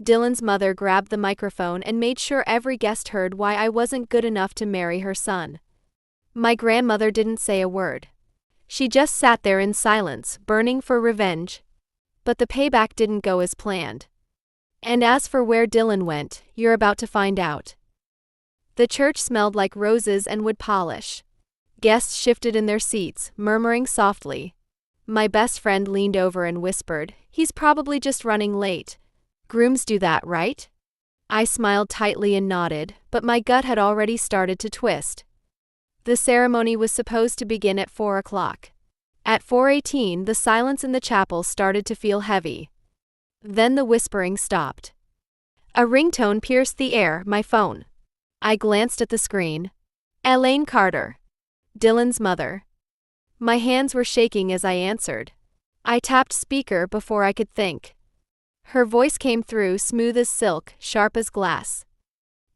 Dylan's mother grabbed the microphone and made sure every guest heard why I wasn't good enough to marry her son. My grandmother didn't say a word. She just sat there in silence, burning for revenge. But the payback didn't go as planned. And as for where Dylan went, you're about to find out. The church smelled like roses and wood polish. Guests shifted in their seats, murmuring softly. My best friend leaned over and whispered, "He's probably just running late. Grooms do that, right?" I smiled tightly and nodded, but my gut had already started to twist. The ceremony was supposed to begin at 4 o'clock. At 4:18, the silence in the chapel started to feel heavy. Then the whispering stopped. A ringtone pierced the air, my phone. I glanced at the screen. Elaine Carter. Dylan's mother. My hands were shaking as I answered. I tapped speaker before I could think. Her voice came through, smooth as silk, sharp as glass.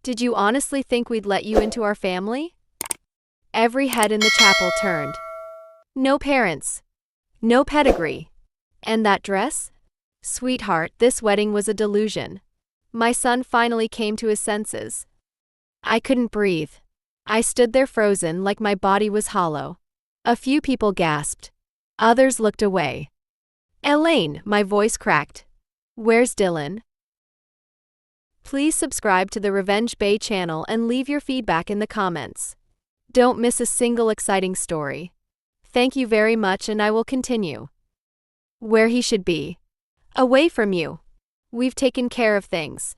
"Did you honestly think we'd let you into our family?" Every head in the chapel turned. No parents. No pedigree. And that dress? Sweetheart, this wedding was a delusion. My son finally came to his senses. I couldn't breathe. I stood there frozen, like my body was hollow. A few people gasped. Others looked away. "Elaine," my voice cracked. "Where's Dylan?" Please subscribe to the Revenge Bay channel and leave your feedback in the comments. Don't miss a single exciting story. Thank you very much, and I will continue. Where he should be. Away from you. We've taken care of things.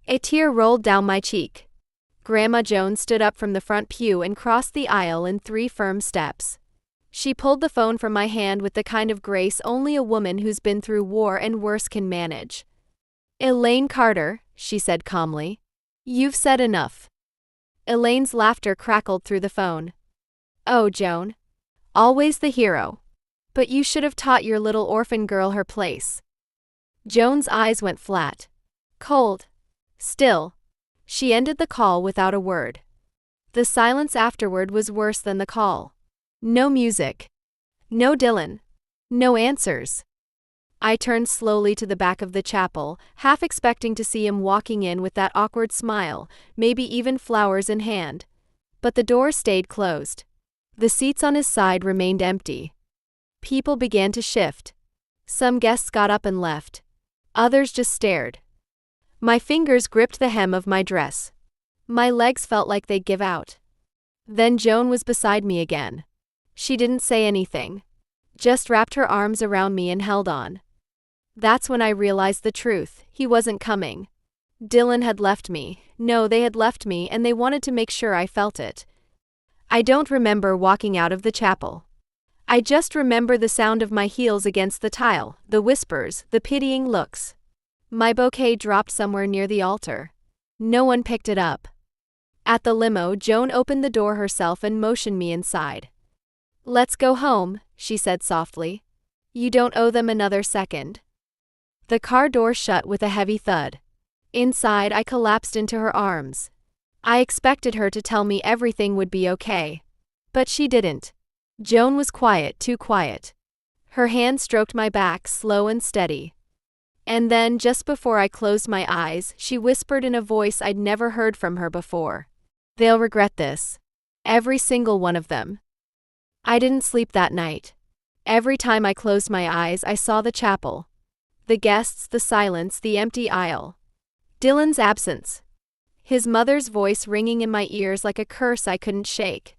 A tear rolled down my cheek. Grandma Jones stood up from the front pew and crossed the aisle in 3 firm steps. She pulled the phone from my hand with the kind of grace only a woman who's been through war and worse can manage. "Elaine Carter," she said calmly. "You've said enough." Elaine's laughter crackled through the phone. "Oh, Joan. Always the hero. But you should have taught your little orphan girl her place." Joan's eyes went flat. Cold. Still. She ended the call without a word. The silence afterward was worse than the call. No music. No Dylan. No answers. I turned slowly to the back of the chapel, half expecting to see him walking in with that awkward smile, maybe even flowers in hand. But the door stayed closed. The seats on his side remained empty. People began to shift. Some guests got up and left. Others just stared. My fingers gripped the hem of my dress. My legs felt like they'd give out. Then Joan was beside me again. She didn't say anything. Just wrapped her arms around me and held on. That's when I realized the truth. He wasn't coming. Dylan had left me. No, they had left me, and they wanted to make sure I felt it. I don't remember walking out of the chapel. I just remember the sound of my heels against the tile, the whispers, the pitying looks. My bouquet dropped somewhere near the altar. No one picked it up. At the limo, Joan opened the door herself and motioned me inside. "Let's go home," she said softly. "You don't owe them another second." The car door shut with a heavy thud. Inside, I collapsed into her arms. I expected her to tell me everything would be okay. But she didn't. Joan was quiet, too quiet. Her hand stroked my back, slow and steady. And then, just before I closed my eyes, she whispered in a voice I'd never heard from her before. "They'll regret this. Every single one of them." I didn't sleep that night. Every time I closed my eyes, I saw the chapel. The guests, the silence, the empty aisle. Dylan's absence. His mother's voice ringing in my ears like a curse I couldn't shake.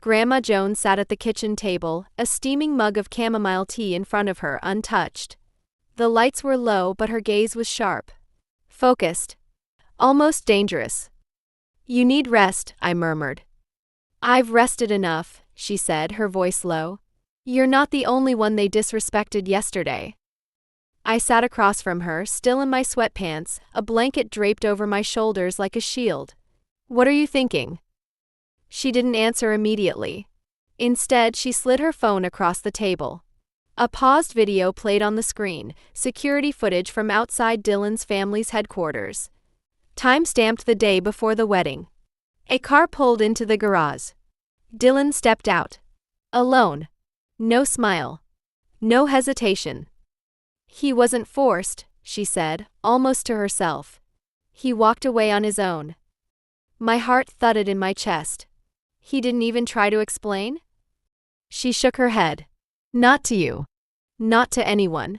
Grandma Jones sat at the kitchen table, a steaming mug of chamomile tea in front of her, untouched. The lights were low, but her gaze was sharp. Focused. Almost dangerous. "You need rest," I murmured. "I've rested enough," she said, her voice low. "You're not the only one they disrespected yesterday." I sat across from her, still in my sweatpants, a blanket draped over my shoulders like a shield. "What are you thinking?" She didn't answer immediately. Instead, she slid her phone across the table. A paused video played on the screen, security footage from outside Dylan's family's headquarters. Time-stamped the day before the wedding. A car pulled into the garage. Dylan stepped out. Alone. No smile. No hesitation. He wasn't forced, she said, almost to herself. He walked away on his own. My heart thudded in my chest. He didn't even try to explain? She shook her head. Not to you. Not to anyone.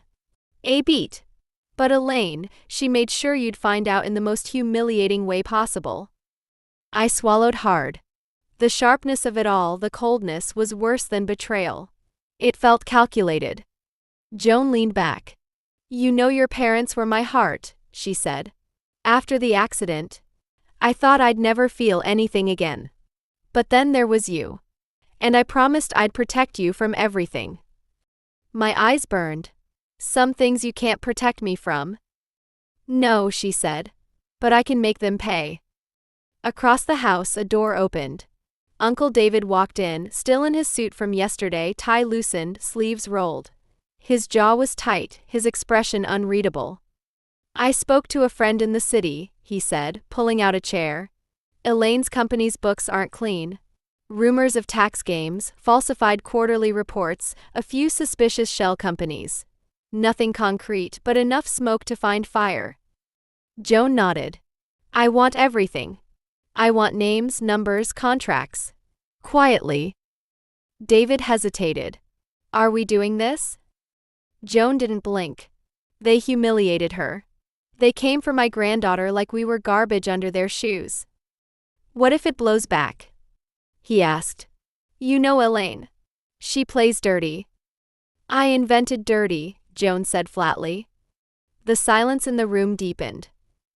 A beat. But Elaine, she made sure you'd find out in the most humiliating way possible. I swallowed hard. The sharpness of it all, the coldness, was worse than betrayal. It felt calculated. Joan leaned back. You know your parents were my heart, she said. After the accident, I thought I'd never feel anything again. But then there was you. And I promised I'd protect you from everything. My eyes burned. Some things you can't protect me from. No, she said. But I can make them pay. Across the house, a door opened. Uncle David walked in, still in his suit from yesterday, tie loosened, sleeves rolled. His jaw was tight, his expression unreadable. I spoke to a friend in the city, he said, pulling out a chair. Elaine's company's books aren't clean. Rumors of tax games, falsified quarterly reports, a few suspicious shell companies. Nothing concrete, but enough smoke to find fire. Joan nodded. I want everything. I want names, numbers, contracts. Quietly. David hesitated. Are we doing this? Joan didn't blink. They humiliated her. They came for my granddaughter like we were garbage under their shoes. What if it blows back? He asked. You know Elaine. She plays dirty. I invented dirty, Joan said flatly. The silence in the room deepened.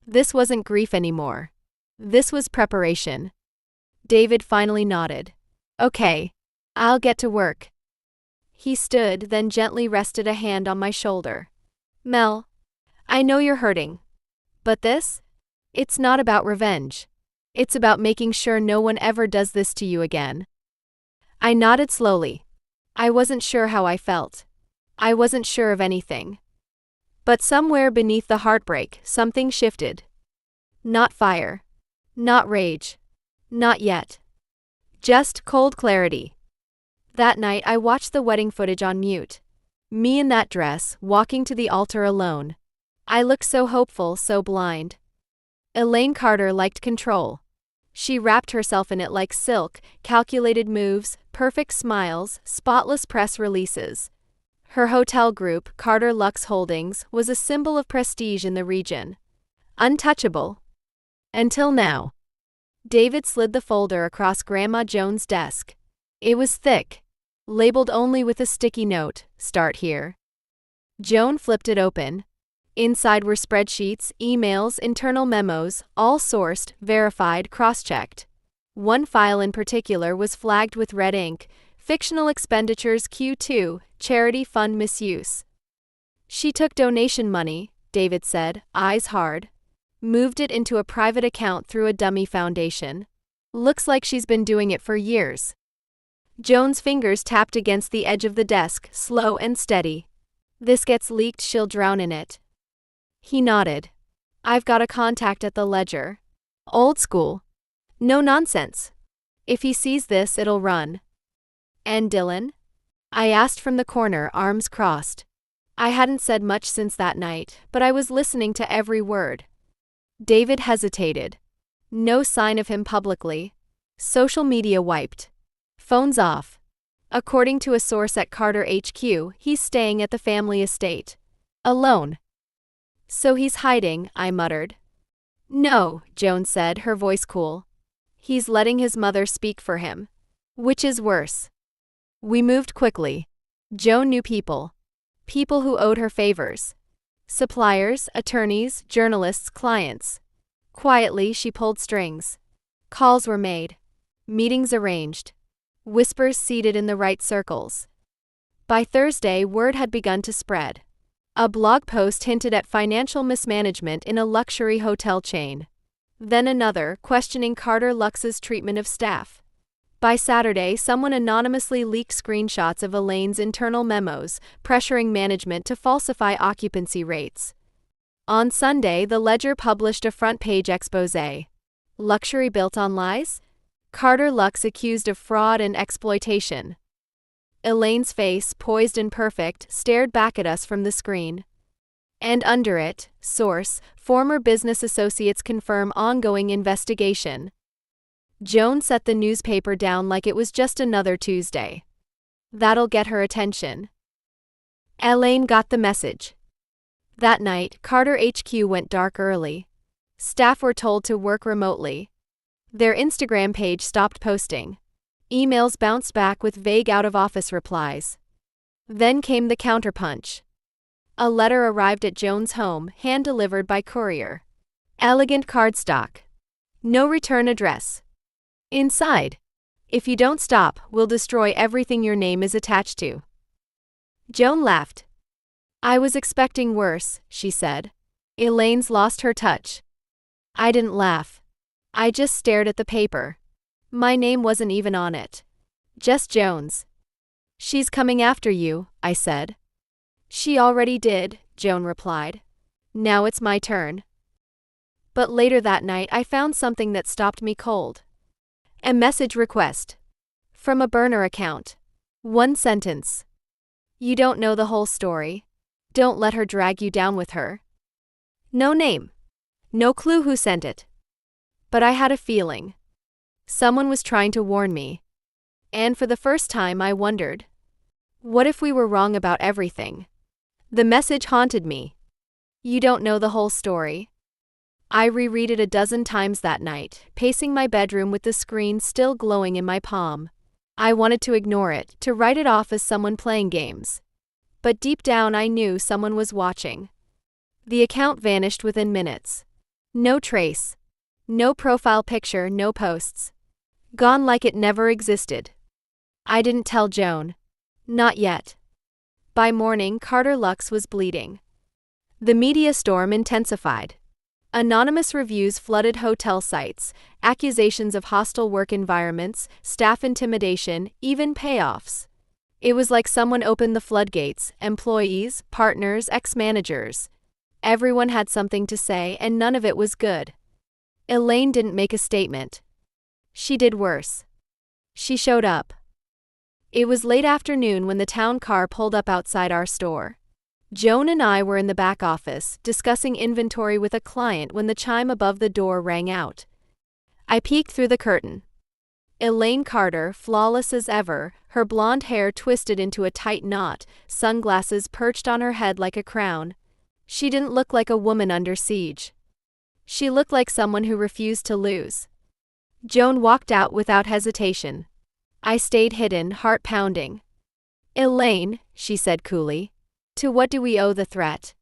This wasn't grief anymore. This was preparation. David finally nodded. Okay. I'll get to work. He stood, then gently rested a hand on my shoulder. Mel, I know you're hurting. But this? It's not about revenge. It's about making sure no one ever does this to you again. I nodded slowly. I wasn't sure how I felt. I wasn't sure of anything. But somewhere beneath the heartbreak, something shifted. Not fire. Not rage. Not yet. Just cold clarity. That night I watched the wedding footage on mute. Me in that dress, walking to the altar alone. I looked so hopeful, so blind. Elaine Carter liked control. She wrapped herself in it like silk, calculated moves, perfect smiles, spotless press releases. Her hotel group, Carter Lux Holdings, was a symbol of prestige in the region. Untouchable. Until now. David slid the folder across Grandma Joan's desk. It was thick. Labeled only with a sticky note, "Start here." Joan flipped it open. Inside were spreadsheets, emails, internal memos, all sourced, verified, cross-checked. One file in particular was flagged with red ink, Fictional Expenditures Q2, Charity Fund Misuse. She took donation money, David said, eyes hard. Moved it into a private account through a dummy foundation. Looks like she's been doing it for years. Joan's fingers tapped against the edge of the desk, slow and steady. This gets leaked, she'll drown in it. He nodded. I've got a contact at the ledger. Old school. No nonsense. If he sees this, it'll run. And Dylan? I asked from the corner, arms crossed. I hadn't said much since that night, but I was listening to every word. David hesitated. No sign of him publicly. Social media wiped. Phones off. According to a source at Carter HQ, he's staying at the family estate. Alone. So he's hiding, I muttered. No, Joan said, her voice cool. He's letting his mother speak for him. Which is worse. We moved quickly. Joan knew people. People who owed her favors. Suppliers, attorneys, journalists, clients. Quietly, she pulled strings. Calls were made. Meetings arranged. Whispers seated in the right circles. By Thursday, word had begun to spread. A blog post hinted at financial mismanagement in a luxury hotel chain. Then another, questioning Carter Lux's treatment of staff. By Saturday, someone anonymously leaked screenshots of Elaine's internal memos, pressuring management to falsify occupancy rates. On Sunday, the Ledger published a front-page exposé. Luxury built on lies? Carter Lux accused of fraud and exploitation. Elaine's face, poised and perfect, stared back at us from the screen. And under it, source, former business associates confirm ongoing investigation. Joan set the newspaper down like it was just another Tuesday. That'll get her attention. Elaine got the message. That night, Carter HQ went dark early. Staff were told to work remotely. Their Instagram page stopped posting. Emails bounced back with vague out-of-office replies. Then came the counterpunch. A letter arrived at Joan's home, hand-delivered by courier. Elegant cardstock. No return address. Inside. If you don't stop, we'll destroy everything your name is attached to. Joan laughed. I was expecting worse, she said. Elaine's lost her touch. I didn't laugh. I just stared at the paper. My name wasn't even on it. Just Joan's. She's coming after you, I said. She already did, Joan replied. Now it's my turn. But later that night I found something that stopped me cold. A message request. From a burner account. One sentence. You don't know the whole story. Don't let her drag you down with her. No name. No clue who sent it. But I had a feeling. Someone was trying to warn me. And for the first time I wondered. What if we were wrong about everything? The message haunted me. You don't know the whole story. I reread it a dozen times that night, pacing my bedroom with the screen still glowing in my palm. I wanted to ignore it, to write it off as someone playing games. But deep down I knew someone was watching. The account vanished within minutes. No trace. No profile picture, no posts. Gone like it never existed. I didn't tell Joan. Not yet. By morning, Carter Lux was bleeding. The media storm intensified. Anonymous reviews flooded hotel sites, accusations of hostile work environments, staff intimidation, even payoffs. It was like someone opened the floodgates, employees, partners, ex-managers. Everyone had something to say and none of it was good. Elaine didn't make a statement. She did worse. She showed up. It was late afternoon when the town car pulled up outside our store. Joan and I were in the back office, discussing inventory with a client when the chime above the door rang out. I peeked through the curtain. Elaine Carter, flawless as ever, her blonde hair twisted into a tight knot, sunglasses perched on her head like a crown. She didn't look like a woman under siege. She looked like someone who refused to lose. Joan walked out without hesitation. I stayed hidden, heart pounding. Elaine, she said coolly. To what do we owe the threat?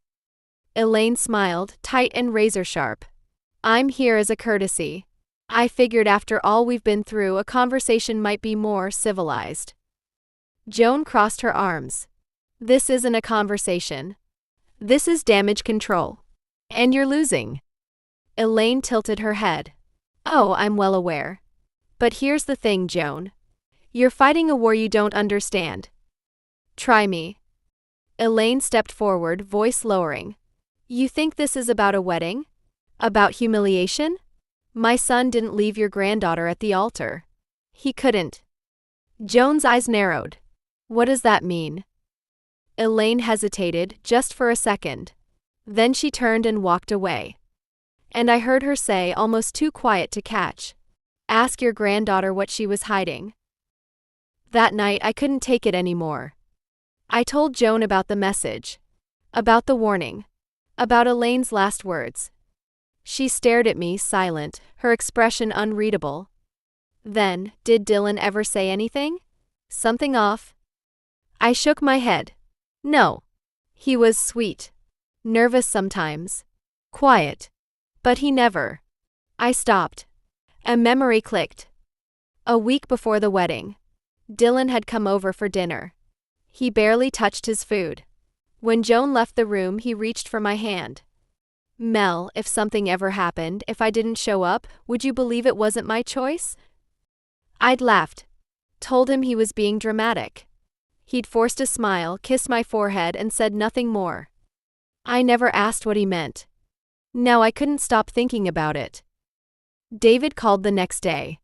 Elaine smiled, tight and razor-sharp. I'm here as a courtesy. I figured after all we've been through, a conversation might be more civilized. Joan crossed her arms. This isn't a conversation. This is damage control. And you're losing. Elaine tilted her head. Oh, I'm well aware. But here's the thing, Joan. You're fighting a war you don't understand. Try me. Elaine stepped forward, voice lowering. You think this is about a wedding? About humiliation? My son didn't leave your granddaughter at the altar. He couldn't. Joan's eyes narrowed. What does that mean? Elaine hesitated, just for a second. Then she turned and walked away. And I heard her say, almost too quiet to catch. Ask your granddaughter what she was hiding. That night I couldn't take it anymore. I told Joan about the message. About the warning. About Elaine's last words. She stared at me, silent, her expression unreadable. Then, did Dylan ever say anything? Something off? I shook my head. No. He was sweet. Nervous sometimes. Quiet. But he never. I stopped. A memory clicked. A week before the wedding. Dylan had come over for dinner. He barely touched his food. When Joan left the room, he reached for my hand. Mel, if something ever happened, if I didn't show up, would you believe it wasn't my choice? I'd laughed. Told him he was being dramatic. He'd forced a smile, kissed my forehead, and said nothing more. I never asked what he meant. Now I couldn't stop thinking about it. David called the next day.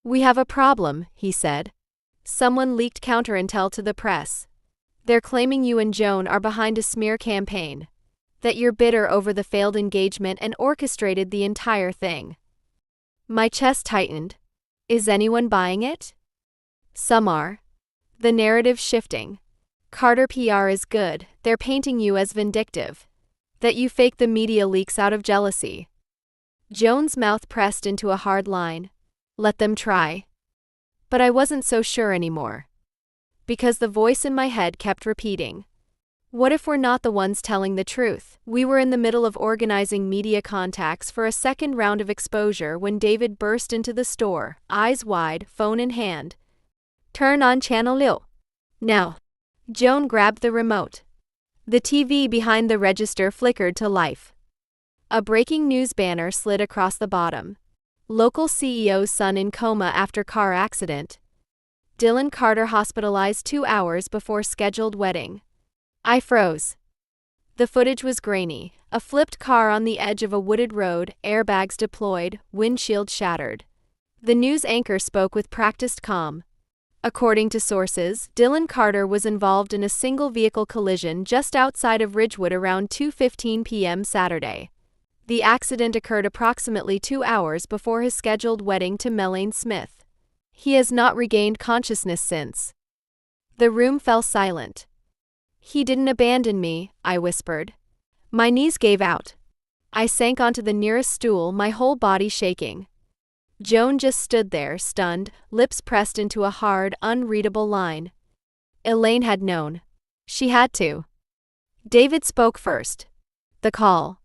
We have a problem, he said. Someone leaked counterintel to the press. They're claiming you and Joan are behind a smear campaign. That you're bitter over the failed engagement and orchestrated the entire thing. My chest tightened. Is anyone buying it? Some are. The narrative's shifting. Carter PR is good, they're painting you as vindictive. That you fake the media leaks out of jealousy. Joan's mouth pressed into a hard line. Let them try. But I wasn't so sure anymore. Because the voice in my head kept repeating. What if we're not the ones telling the truth? We were in the middle of organizing media contacts for a second round of exposure when David burst into the store, eyes wide, phone in hand. Turn on channel 6. Now. Joan grabbed the remote. The TV behind the register flickered to life. A breaking news banner slid across the bottom. Local CEO's son in coma after car accident. Dylan Carter hospitalized 2 hours before scheduled wedding. I froze. The footage was grainy. A flipped car on the edge of a wooded road, airbags deployed, windshield shattered. The news anchor spoke with practiced calm. According to sources, Dylan Carter was involved in a single-vehicle collision just outside of Ridgewood around 2:15 p.m. Saturday. The accident occurred approximately 2 hours before his scheduled wedding to Melaine Smith. He has not regained consciousness since. The room fell silent. He didn't abandon me, I whispered. My knees gave out. I sank onto the nearest stool, my whole body shaking. Joan just stood there, stunned, lips pressed into a hard, unreadable line. Elaine had known. She had to. David spoke first. The call.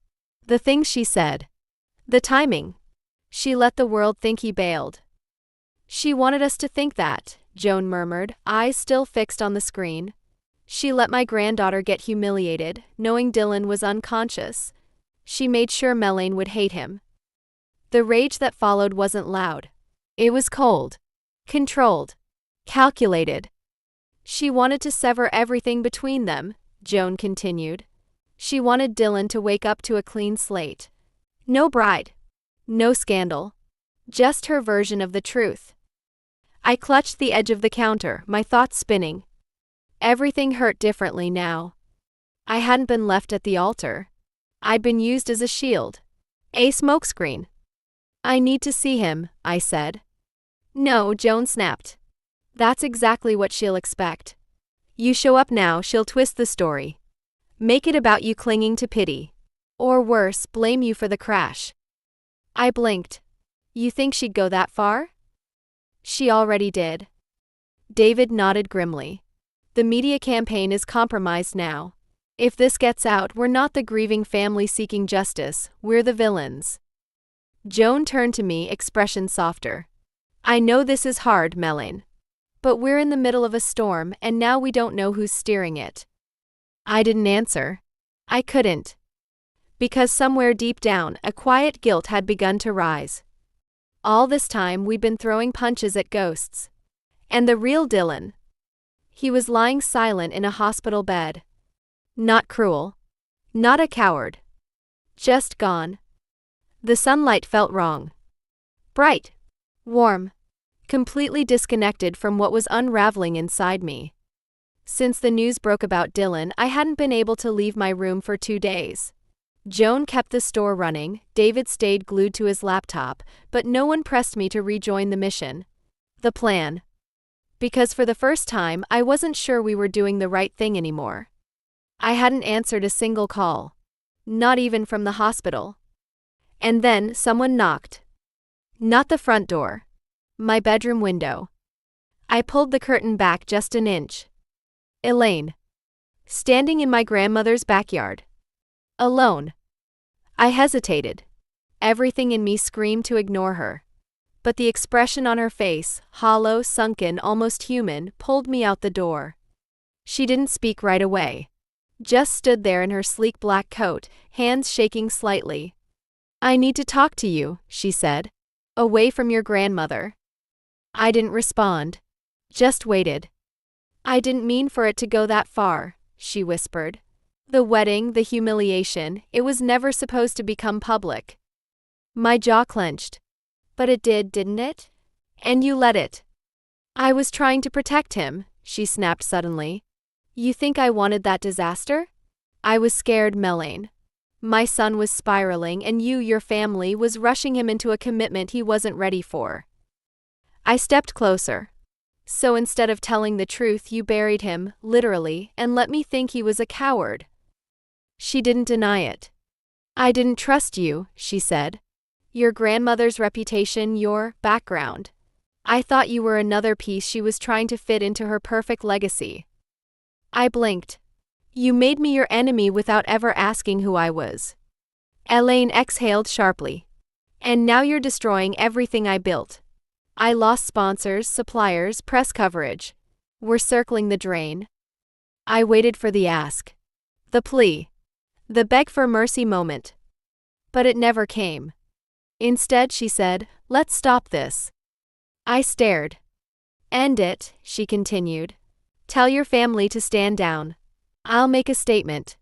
The things she said. The timing. She let the world think he bailed. She wanted us to think that, Joan murmured, eyes still fixed on the screen. She let my granddaughter get humiliated, knowing Dylan was unconscious. She made sure Melaine would hate him. The rage that followed wasn't loud. It was cold. Controlled. Calculated. She wanted to sever everything between them, Joan continued. She wanted Dylan to wake up to a clean slate. No bride. No scandal. Just her version of the truth. I clutched the edge of the counter, my thoughts spinning. Everything hurt differently now. I hadn't been left at the altar. I'd been used as a shield. A smokescreen. I need to see him, I said. No, Joan snapped. That's exactly what she'll expect. You show up now, she'll twist the story. Make it about you clinging to pity. Or worse, blame you for the crash. I blinked. You think she'd go that far? She already did. David nodded grimly. The media campaign is compromised now. If this gets out, we're not the grieving family seeking justice, we're the villains. Joan turned to me, expression softer. I know this is hard, Melaine. But we're in the middle of a storm, and now we don't know who's steering it. I didn't answer. I couldn't. Because somewhere deep down, a quiet guilt had begun to rise. All this time we'd been throwing punches at ghosts. And the real Dylan. He was lying silent in a hospital bed. Not cruel. Not a coward. Just gone. The sunlight felt wrong. Bright. Warm. Completely disconnected from what was unraveling inside me. Since the news broke about Dylan, I hadn't been able to leave my room for 2 days. Joan kept the store running, David stayed glued to his laptop, but no one pressed me to rejoin the mission. The plan. Because for the first time, I wasn't sure we were doing the right thing anymore. I hadn't answered a single call. Not even from the hospital. And then someone knocked. Not the front door. My bedroom window. I pulled the curtain back just an inch. Elaine. Standing in my grandmother's backyard. Alone. I hesitated. Everything in me screamed to ignore her. But the expression on her face, hollow, sunken, almost human, pulled me out the door. She didn't speak right away. Just stood there in her sleek black coat, hands shaking slightly. I need to talk to you, she said. Away from your grandmother. I didn't respond. Just waited. I didn't mean for it to go that far, she whispered. The wedding, the humiliation, it was never supposed to become public. My jaw clenched. But it did, didn't it? And you let it. I was trying to protect him, she snapped suddenly. You think I wanted that disaster? I was scared, Melaine. My son was spiraling and your family, was rushing him into a commitment he wasn't ready for. I stepped closer. So instead of telling the truth, you buried him, literally, and let me think he was a coward. She didn't deny it. I didn't trust you, she said. Your grandmother's reputation, your background. I thought you were another piece she was trying to fit into her perfect legacy. I blinked. You made me your enemy without ever asking who I was. Elaine exhaled sharply. And now you're destroying everything I built. I lost sponsors, suppliers, press coverage. We're circling the drain. I waited for the ask. The plea. The beg for mercy moment. But it never came. Instead, she said, let's stop this. I stared. End it, she continued. Tell your family to stand down. I'll make a statement.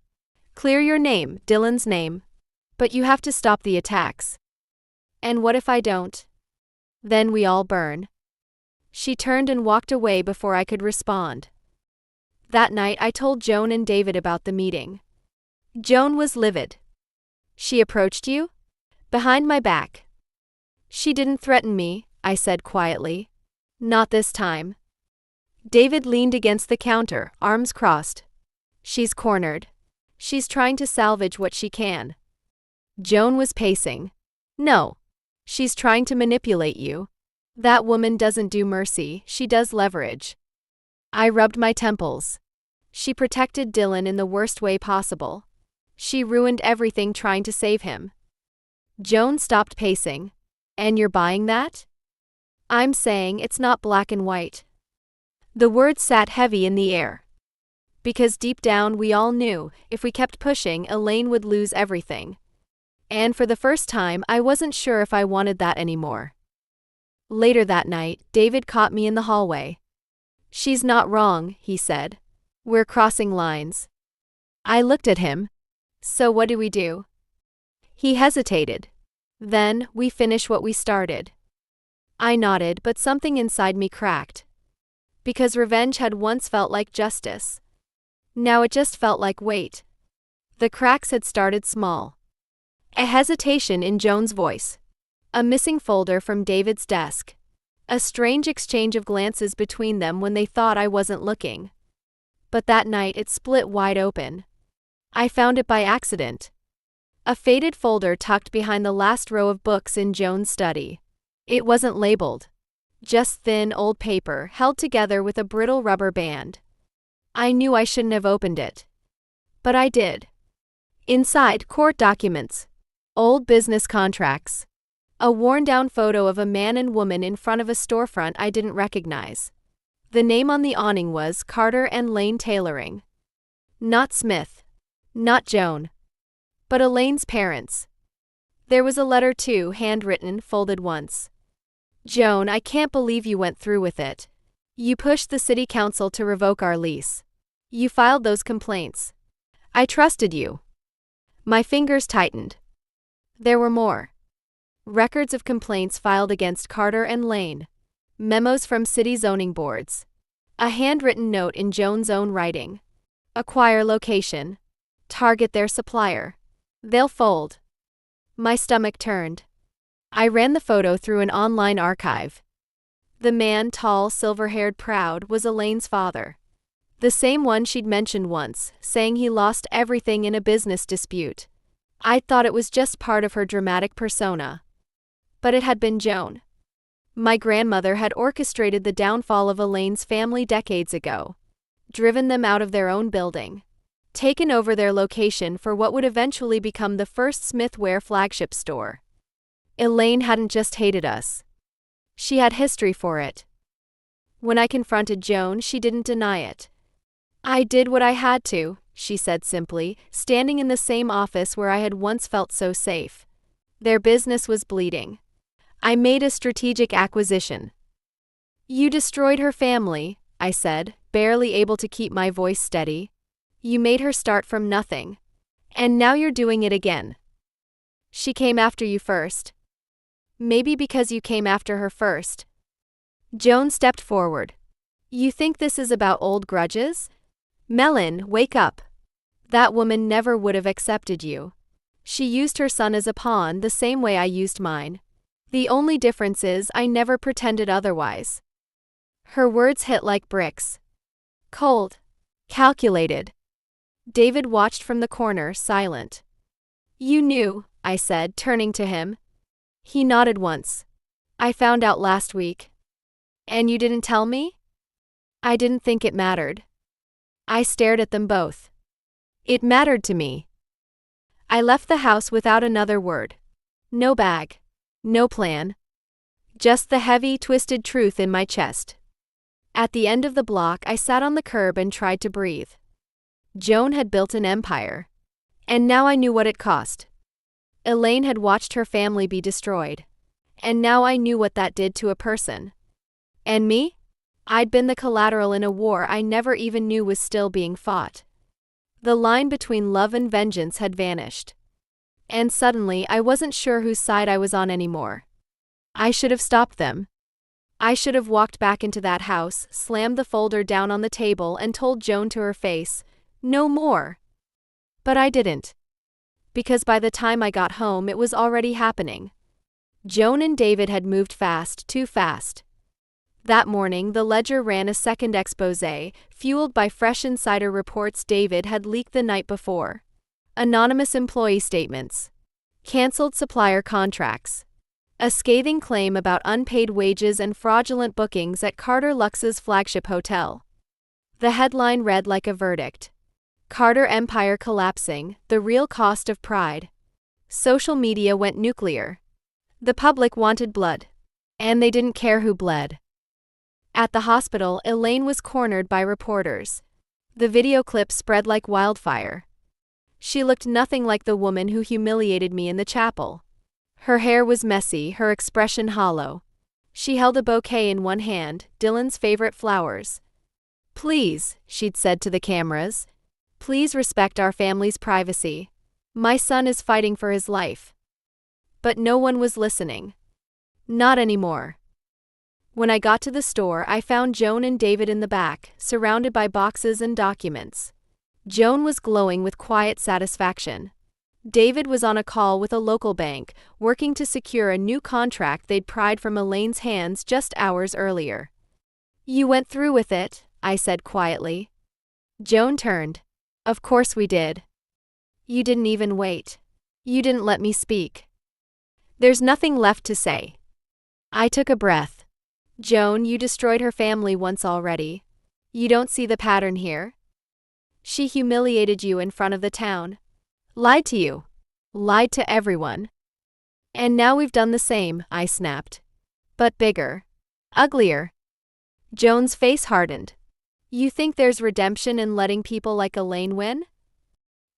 Clear your name, Dylan's name. But you have to stop the attacks. And what if I don't? Then we all burn. She turned and walked away before I could respond. That night I told Joan and David about the meeting. Joan was livid. She approached you? Behind my back. She didn't threaten me, I said quietly. Not this time. David leaned against the counter, arms crossed. She's cornered. She's trying to salvage what she can. Joan was pacing. No. She's trying to manipulate you. That woman doesn't do mercy, she does leverage. I rubbed my temples. She protected Dylan in the worst way possible. She ruined everything trying to save him. Joan stopped pacing. And you're buying that? I'm saying it's not black and white. The words sat heavy in the air. Because deep down we all knew, if we kept pushing, Elaine would lose everything. And for the first time, I wasn't sure if I wanted that anymore. Later that night, David caught me in the hallway. She's not wrong, he said. We're crossing lines. I looked at him. So what do we do? He hesitated. Then, we finish what we started. I nodded, but something inside me cracked. Because revenge had once felt like justice. Now it just felt like weight. The cracks had started small. A hesitation in Joan's voice. A missing folder from David's desk. A strange exchange of glances between them when they thought I wasn't looking. But that night it split wide open. I found it by accident. A faded folder tucked behind the last row of books in Joan's study. It wasn't labeled. Just thin, old paper, held together with a brittle rubber band. I knew I shouldn't have opened it. But I did. Inside, court documents. Old business contracts. A worn-down photo of a man and woman in front of a storefront I didn't recognize. The name on the awning was Carter and Lane Tailoring. Not Smith. Not Joan. But Elaine's parents. There was a letter too, handwritten, folded once. Joan, I can't believe you went through with it. You pushed the city council to revoke our lease. You filed those complaints. I trusted you. My fingers tightened. There were more. Records of complaints filed against Carter and Lane. Memos from city zoning boards. A handwritten note in Joan's own writing. Acquire location. Target their supplier. They'll fold. My stomach turned. I ran the photo through an online archive. The man, tall, silver-haired, proud, was Elaine's father. The same one she'd mentioned once, saying he lost everything in a business dispute. I'd thought it was just part of her dramatic persona. But it had been Joan. My grandmother had orchestrated the downfall of Elaine's family decades ago. Driven them out of their own building. Taken over their location for what would eventually become the first Smithware flagship store. Elaine hadn't just hated us. She had history for it. When I confronted Joan, she didn't deny it. I did what I had to, she said simply, standing in the same office where I had once felt so safe. Their business was bleeding. I made a strategic acquisition. You destroyed her family, I said, barely able to keep my voice steady. You made her start from nothing. And now you're doing it again. She came after you first. Maybe because you came after her first. Joan stepped forward. You think this is about old grudges? Melon, wake up. That woman never would have accepted you. She used her son as a pawn the same way I used mine. The only difference is I never pretended otherwise. Her words hit like bricks. Cold. Calculated. David watched from the corner, silent. You knew, I said, turning to him. He nodded once. I found out last week. And you didn't tell me? I didn't think it mattered. I stared at them both. It mattered to me. I left the house without another word. No bag. No plan. Just the heavy, twisted truth in my chest. At the end of the block, I sat on the curb and tried to breathe. Joan had built an empire. And now I knew what it cost. Elaine had watched her family be destroyed. And now I knew what that did to a person. And me? I'd been the collateral in a war I never even knew was still being fought. The line between love and vengeance had vanished. And suddenly I wasn't sure whose side I was on anymore. I should have stopped them. I should have walked back into that house, slammed the folder down on the table and told Joan to her face, no more. But I didn't. Because by the time I got home it was already happening. Joan and David had moved fast, too fast. That morning the Ledger ran a second exposé, fueled by fresh insider reports David had leaked the night before. Anonymous employee statements. Cancelled supplier contracts. A scathing claim about unpaid wages and fraudulent bookings at Carter Luxe's flagship hotel. The headline read like a verdict. Carter Empire collapsing, the real cost of pride. Social media went nuclear. The public wanted blood. And they didn't care who bled. At the hospital, Elaine was cornered by reporters. The video clip spread like wildfire. She looked nothing like the woman who humiliated me in the chapel. Her hair was messy, her expression hollow. She held a bouquet in one hand, Dylan's favorite flowers. Please, she'd said to the cameras. Please respect our family's privacy. My son is fighting for his life. But no one was listening. Not anymore. When I got to the store, I found Joan and David in the back, surrounded by boxes and documents. Joan was glowing with quiet satisfaction. David was on a call with a local bank, working to secure a new contract they'd pried from Elaine's hands just hours earlier. You went through with it, I said quietly. Joan turned. Of course we did. You didn't even wait. You didn't let me speak. There's nothing left to say. I took a breath. Joan, you destroyed her family once already. You don't see the pattern here? She humiliated you in front of the town. Lied to you. Lied to everyone. And now we've done the same, I snapped. But bigger. Uglier. Joan's face hardened. You think there's redemption in letting people like Elaine win?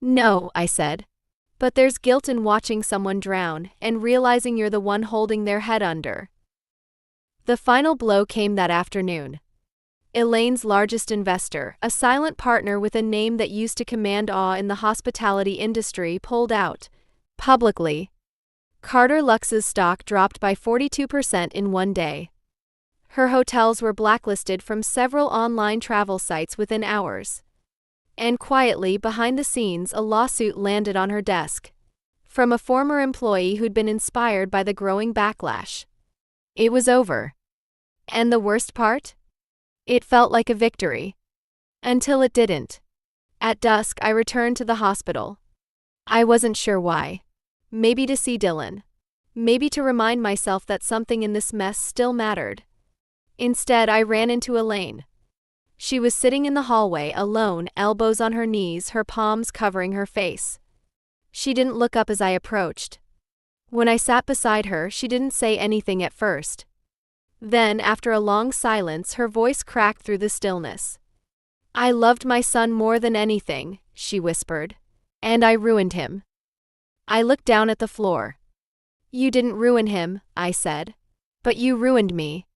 No, I said. But there's guilt in watching someone drown and realizing you're the one holding their head under. The final blow came that afternoon. Elaine's largest investor, a silent partner with a name that used to command awe in the hospitality industry, pulled out. Publicly. Carter Luxe's stock dropped by 42% in one day. Her hotels were blacklisted from several online travel sites within hours. And quietly, behind the scenes, a lawsuit landed on her desk. From a former employee who'd been inspired by the growing backlash. It was over. And the worst part? It felt like a victory. Until it didn't. At dusk, I returned to the hospital. I wasn't sure why. Maybe to see Dylan. Maybe to remind myself that something in this mess still mattered. Instead, I ran into Elaine. She was sitting in the hallway, alone, elbows on her knees, her palms covering her face. She didn't look up as I approached. When I sat beside her, she didn't say anything at first. Then, after a long silence, her voice cracked through the stillness. I loved my son more than anything, she whispered. And I ruined him. I looked down at the floor. You didn't ruin him, I said. But you ruined me.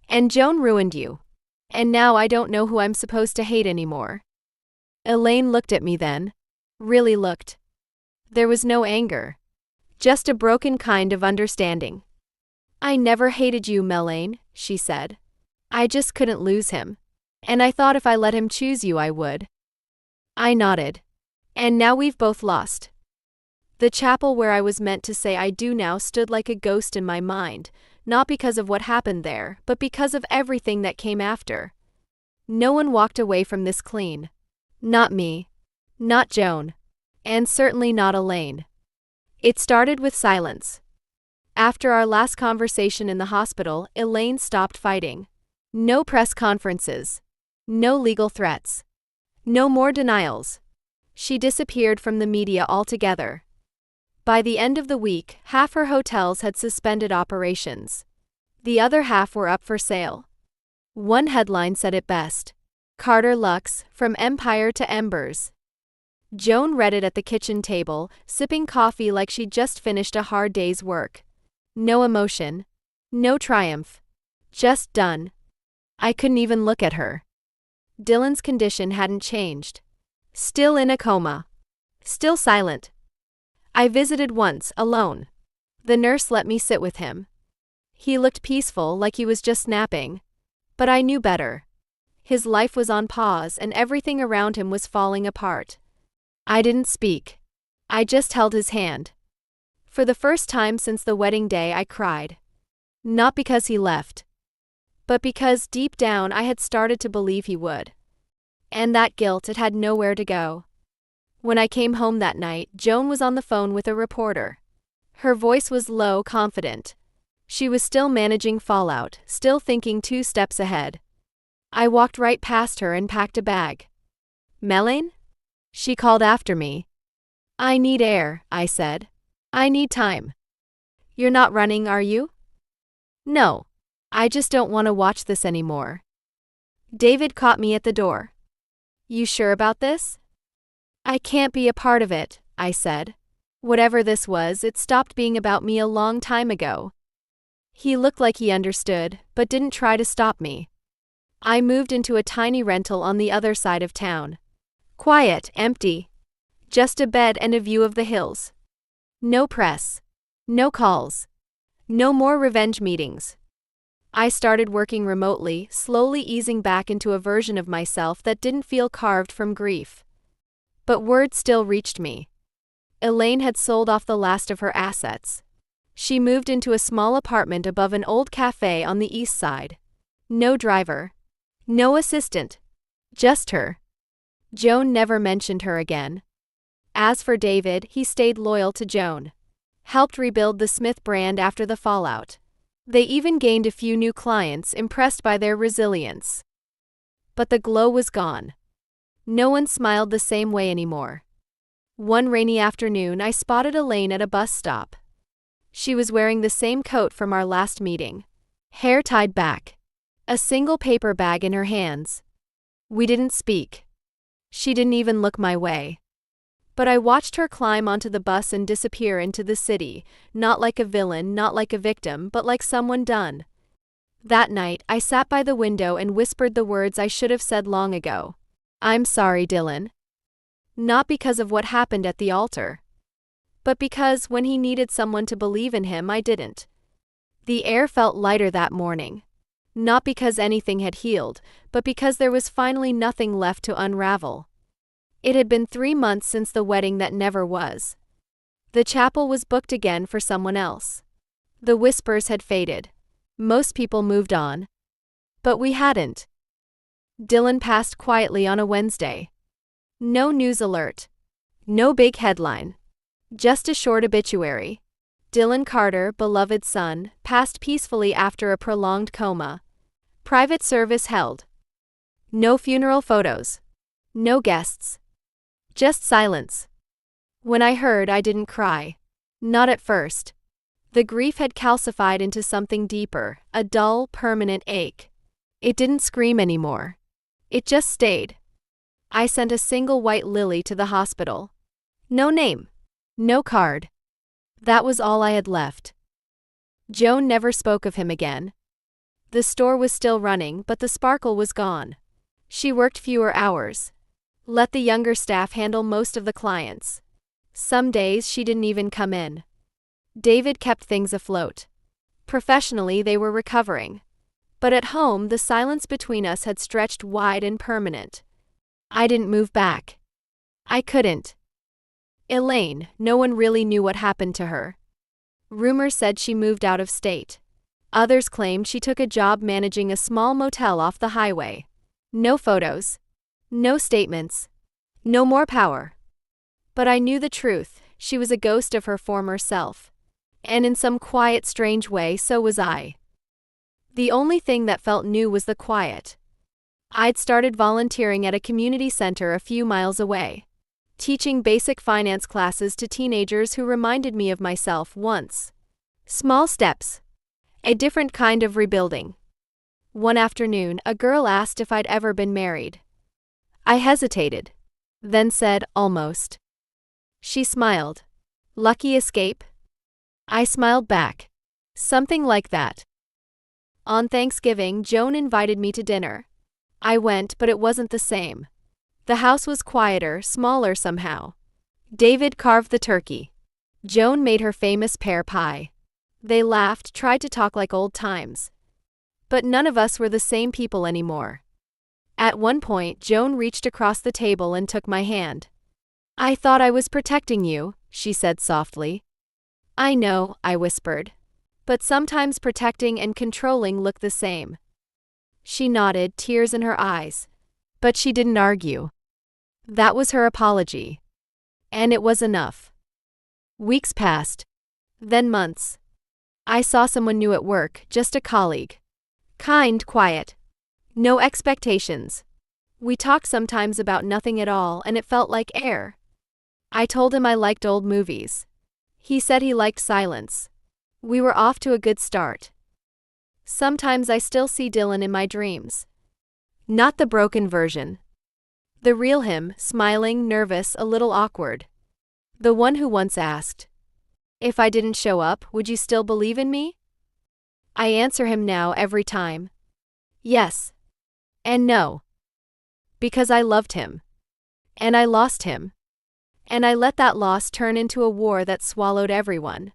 And Joan ruined you. And now I don't know who I'm supposed to hate anymore. Elaine looked at me then. Really looked. There was no anger. Just a broken kind of understanding. I never hated you, Melaine, she said. I just couldn't lose him. And I thought if I let him choose you, I would. I nodded. And now we've both lost. The chapel where I was meant to say I do now stood like a ghost in my mind, not because of what happened there, but because of everything that came after. No one walked away from this clean. Not me. Not Joan. And certainly not Elaine. It started with silence. After our last conversation in the hospital, Elaine stopped fighting. No press conferences. No legal threats. No more denials. She disappeared from the media altogether. By the end of the week, half her hotels had suspended operations. The other half were up for sale. One headline said it best. Carter Lux, from empire to embers. Joan read it at the kitchen table, sipping coffee like she'd just finished a hard day's work. No emotion. No triumph. Just done. I couldn't even look at her. Dylan's condition hadn't changed. Still in a coma. Still silent. I visited once, alone. The nurse let me sit with him. He looked peaceful, like he was just napping. But I knew better. His life was on pause and everything around him was falling apart. I didn't speak. I just held his hand. For the first time since the wedding day, I cried. Not because he left, but because deep down I had started to believe he would. And that guilt, it had nowhere to go. When I came home that night, Joan was on the phone with a reporter. Her voice was low, confident. She was still managing fallout, still thinking 2 steps ahead. I walked right past her and packed a bag. "Melaine?" She called after me. "I need air," I said. "I need time." "You're not running, are you?" "No. I just don't want to watch this anymore." David caught me at the door. "You sure about this?" "I can't be a part of it," I said. Whatever this was, it stopped being about me a long time ago. He looked like he understood, but didn't try to stop me. I moved into a tiny rental on the other side of town. Quiet, empty. Just a bed and a view of the hills. No press. No calls. No more revenge meetings. I started working remotely, slowly easing back into a version of myself that didn't feel carved from grief. But word still reached me. Elaine had sold off the last of her assets. She moved into a small apartment above an old cafe on the east side. No driver. No assistant. Just her. Joan never mentioned her again. As for David, he stayed loyal to Joan. Helped rebuild the Smith brand after the fallout. They even gained a few new clients, impressed by their resilience. But the glow was gone. No one smiled the same way anymore. One rainy afternoon, I spotted Elaine at a bus stop. She was wearing the same coat from our last meeting. Hair tied back. A single paper bag in her hands. We didn't speak. She didn't even look my way. But I watched her climb onto the bus and disappear into the city, not like a villain, not like a victim, but like someone done. That night, I sat by the window and whispered the words I should have said long ago. "I'm sorry, Dylan." Not because of what happened at the altar, but because when he needed someone to believe in him, I didn't. The air felt lighter that morning. Not because anything had healed, but because there was finally nothing left to unravel. It had been 3 months since the wedding that never was. The chapel was booked again for someone else. The whispers had faded. Most people moved on. But we hadn't. Dylan passed quietly on a Wednesday. No news alert. No big headline. Just a short obituary. Dylan Carter, beloved son, passed peacefully after a prolonged coma. Private service held. No funeral photos. No guests. Just silence. When I heard, I didn't cry. Not at first. The grief had calcified into something deeper, a dull, permanent ache. It didn't scream anymore. It just stayed. I sent a single white lily to the hospital. No name. No card. That was all I had left. Joan never spoke of him again. The store was still running, but the sparkle was gone. She worked fewer hours. Let the younger staff handle most of the clients. Some days she didn't even come in. David kept things afloat. Professionally, they were recovering. But at home, the silence between us had stretched wide and permanent. I didn't move back. I couldn't. Elaine, no one really knew what happened to her. Rumors said she moved out of state. Others claimed she took a job managing a small motel off the highway. No photos. No statements. No more power. But I knew the truth. She was a ghost of her former self. And in some quiet, strange way, so was I. The only thing that felt new was the quiet. I'd started volunteering at a community center a few miles away, teaching basic finance classes to teenagers who reminded me of myself once. Small steps. A different kind of rebuilding. One afternoon, a girl asked if I'd ever been married. I hesitated, then said, almost. She smiled. Lucky escape? I smiled back. Something like that. On Thanksgiving, Joan invited me to dinner. I went, but it wasn't the same. The house was quieter, smaller somehow. David carved the turkey. Joan made her famous pear pie. They laughed, tried to talk like old times. But none of us were the same people anymore. At one point, Joan reached across the table and took my hand. I thought I was protecting you, she said softly. I know, I whispered. But sometimes protecting and controlling look the same. She nodded, tears in her eyes. But she didn't argue. That was her apology. And it was enough. Weeks passed. Then months. I saw someone new at work, just a colleague. Kind, quiet. No expectations. We talked sometimes about nothing at all, and it felt like air. I told him I liked old movies. He said he liked silence. We were off to a good start. Sometimes I still see Dylan in my dreams. Not the broken version. The real him, smiling, nervous, a little awkward. The one who once asked, if I didn't show up, would you still believe in me? I answer him now every time. Yes. And no. Because I loved him. And I lost him. And I let that loss turn into a war that swallowed everyone.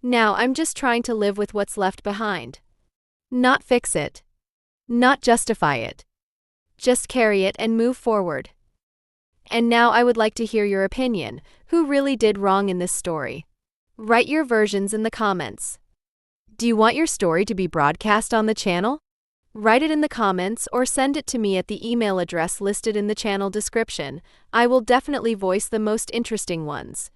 Now I'm just trying to live with what's left behind. Not fix it. Not justify it. Just carry it and move forward. And now I would like to hear your opinion. Who really did wrong in this story? Write your versions in the comments. Do you want your story to be broadcast on the channel? Write it in the comments or send it to me at the email address listed in the channel description. I will definitely voice the most interesting ones.